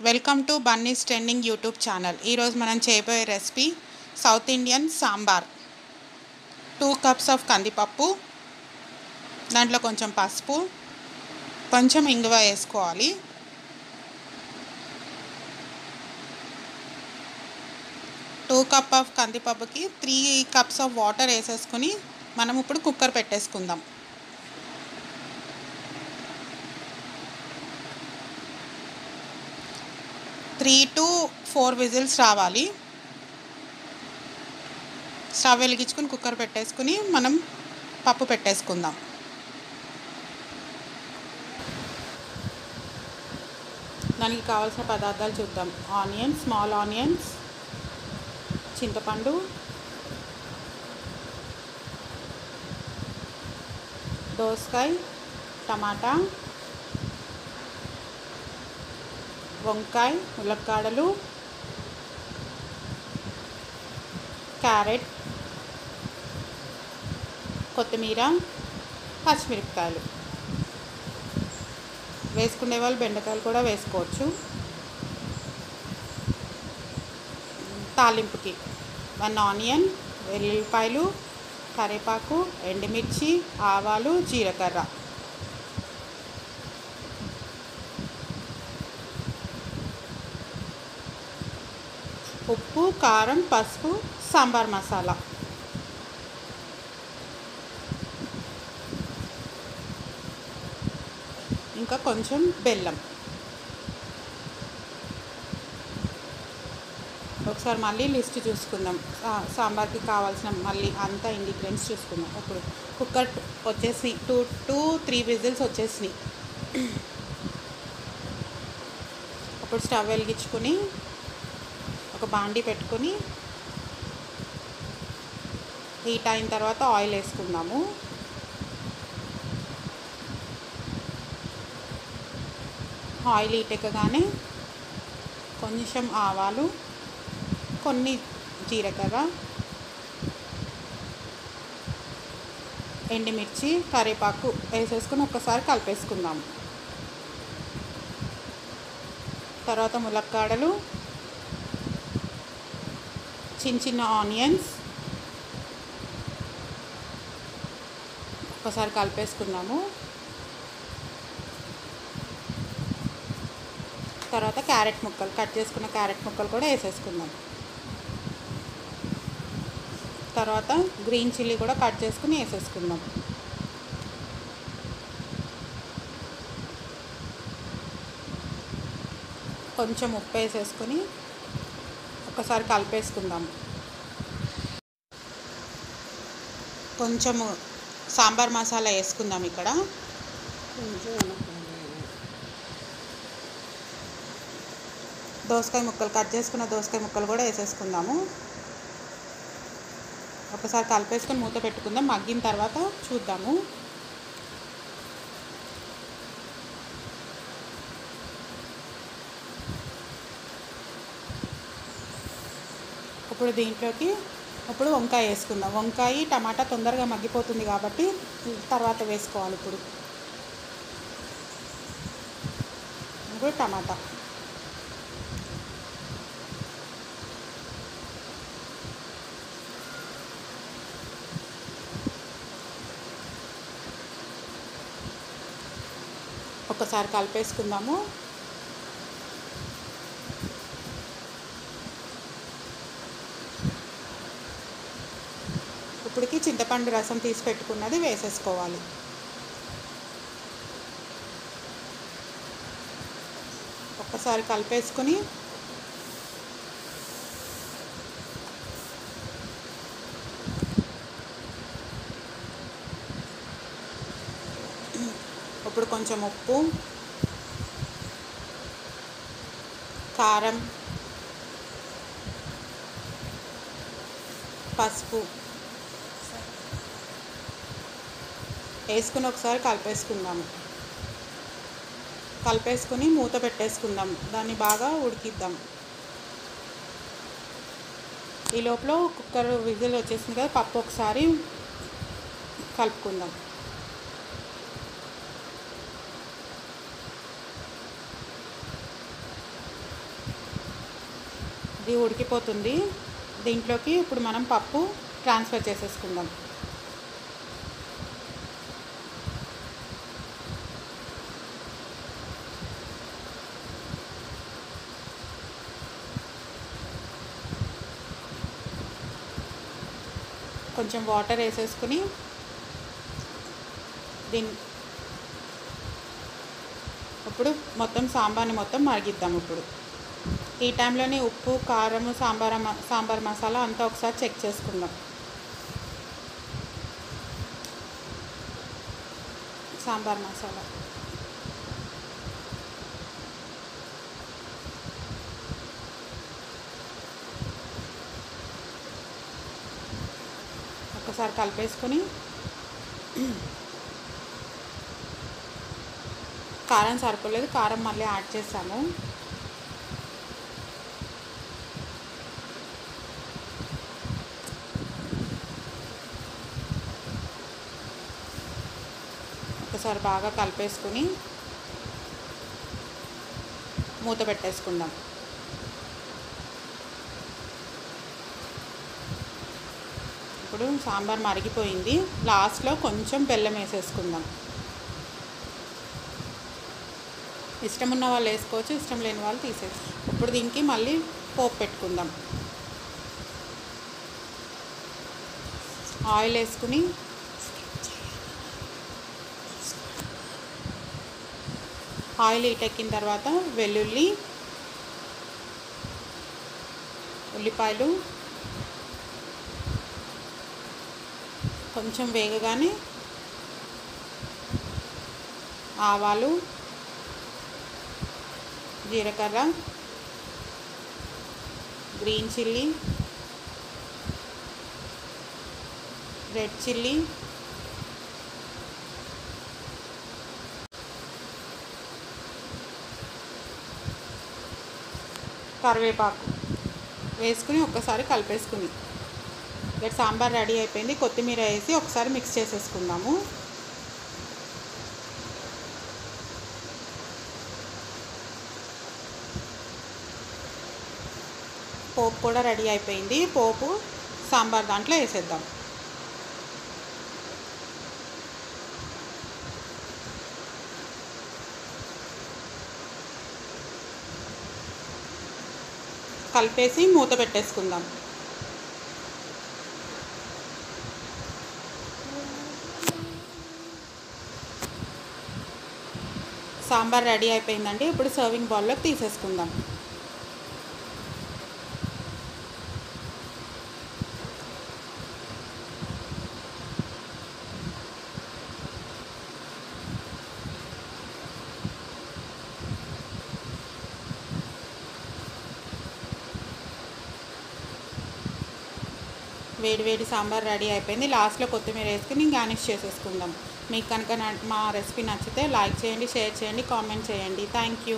Welcome to Bunny's trending YouTube channel. ఈరోజు మనం చేయబోయే recipe South Indian sambar. 2 cups of కందిపప్పు, దాంట్లో కొంచెం పసుపు, కొంచెం ఇంగువ వేసుకోవాలి. టూ కప్ ఆఫ్ కందిపప్పుకి 3 కప్స్ ఆఫ్ వాటర్ వేసేసుకొని మనం ఇప్పుడు కుక్కర్ పెట్టేసుకుందాం. త్రీ టు 4 విజిల్స్ రావాలి. స్టవ్ వెలిగించుకొని కుక్కర్ పెట్టేసుకుని మనం పప్పు పెట్టేసుకుందాం. దానికి కావాల్సిన పదార్థాలు చూద్దాం. ఆనియన్స్, స్మాల్ ఆనియన్స్, చింతపండు, దోసకాయ, టమాటా, వంకాయ, ములక్కాడలు, క్యారెట్, కొత్తిమీర, పచ్చిమిరపకాయలు. వేసుకునే వాళ్ళు బెండకాయలు కూడా వేసుకోవచ్చు. తాలింపుకి 1 ఆనియన్, వెల్లుల్లిపాయలు, కరివేపాకు, ఎండుమిర్చి, ఆవాలు, జీలకర్ర. ఉప్పు, కారం, పసుపు, సాంబార్ మసాలా. ఇంకా కొంచెం బెల్లం. ఒకసారి మళ్ళీ లిస్ట్ చూసుకుందాం. సాంబార్కి కావాల్సిన మళ్ళీ అంతా ఇంగ్రీడియంట్స్ చూసుకుందాం. ఇప్పుడు కుక్కర్ వచ్చేసి 2 to 3 విజిల్స్ వచ్చేసినాయి. అప్పుడు స్టవ్ వెలిగించుకొని ఒక బాండీ పెట్టుకొని హీట్ అయిన తర్వాత ఆయిల్ వేసుకుందాము. ఆయిల్ హీట్ ఎక్కగానే కొంచెం ఆవాలు, కొన్ని జీలకర్ర, ఎండుమిర్చి, కరివేపాకు వేసేసుకొని ఒక్కసారి కలిపేసుకుందాము. తర్వాత ములక్కాడలు, చిన్న చిన్న ఆనియన్స్ ఒకసారి కలిపేసుకుందాము. తర్వాత క్యారెట్ ముక్కలు, కట్ చేసుకున్న క్యారెట్ ముక్కలు కూడా వేసేసుకుందాం. తర్వాత గ్రీన్ చిల్లీ కూడా కట్ చేసుకుని వేసేసుకుందాం. కొంచెం ఉప్పు వేసేసుకొని ఒకసారి కలిపేసుకుందాం. కొంచెము సాంబార్ మసాలా వేసుకుందాం. ఇక్కడ దోసకాయ ముక్కలు, కట్ చేసుకున్న దోసకాయ ముక్కలు కూడా వేసేసుకుందాము. ఒకసారి కలిపేసుకొని మూత పెట్టుకుందాం. మగ్గిన తర్వాత చూద్దాము. ఇప్పుడు దీంట్లోకి వంకాయ వేసుకుందాం. వంకాయ, టమాటా తొందరగా మగ్గిపోతుంది కాబట్టి తర్వాత వేసుకోవాలి. ఇప్పుడు టమాటా, ఒకసారి కలిపేసుకుందాము. ఇప్పటికి చింతపండు రసం తీసి పెట్టుకున్నది వేసేసుకోవాలి. ఒక్కసారి కలిపేసుకొని ఇప్పుడు కొంచెం ఉప్పు, కారం, పసుపు వేసుకుని ఒకసారి కలిపేసుకుందాము. కలిపేసుకొని మూత పెట్టేసుకుందాం. దాన్ని బాగా ఉడికిద్దాం. ఈ లోపల కుక్కర్ విజిల్ వచ్చేసింది కదా, పప్పు ఒకసారి కలుపుకుందాం. ఇది ఉడికిపోతుంది. దీంట్లోకి ఇప్పుడు మనం పప్పు ట్రాన్స్ఫర్ చేసేసుకుందాం. కొంచెం వాటర్ వేసేసుకుని ఇప్పుడు మొత్తం సాంబార్ని మొత్తం మరిగిద్దాం. ఇప్పుడు ఈ టైంలోనే ఉప్పు, కారము, సాంబార్ మసాలా అంతా ఒకసారి చెక్ చేసుకుందాం. సాంబార్ మసాలా ఒకసారి కలిపేసుకొని కారం సరిపోలేదు, కారం మళ్ళీ యాడ్ చేసాము. ఒకసారి బాగా కలిపేసుకుని మూత పెట్టేసుకుందాం. ఇప్పుడు సాంబార్ మరిగిపోయింది. లాస్ట్లో కొంచెం బెల్లం వేసేసుకుందాం. ఇష్టం ఉన్న వాళ్ళు వేసుకోవచ్చు, ఇష్టం లేని వాళ్ళు తీసేసి. ఇప్పుడు దీనికి మళ్ళీ పోపు పెట్టుకుందాం. ఆయిల్ వేసుకుని ఆయిల్ హీటెక్కిన తర్వాత వెల్లుల్లి, ఉల్లిపాయలు కొంచెం వేగగానే ఆవాలు, జీలకర్ర, గ్రీన్ చిల్లీ, రెడ్ చిల్లీ, కరివేపాకు వేసుకుని ఒక్కసారి కలిపేసుకుని ఇక్కడ సాంబార్ రెడీ అయిపోయింది. కొత్తిమీర వేసి ఒకసారి మిక్స్ చేసేసుకుందాము. పోపు కూడా రెడీ అయిపోయింది. పోపు సాంబార్ దాంట్లో వేసేద్దాం. కలిపేసి మూత పెట్టేసుకుందాం. సాంబార్ రెడీ అయిపోయిందండి. ఇప్పుడు సర్వింగ్ బౌల్లోకి తీసేసుకుందాం. వేడి సాంబార్ రెడీ అయిపోయింది. లాస్ట్లో కొత్తిమీర వేసుకుని గార్నిష్ చేసేసుకుందాం. మీకు కనుక మా రెసిపీ నచ్చితే లైక్ చేయండి, షేర్ చేయండి, కామెంట్ చేయండి. Thank you.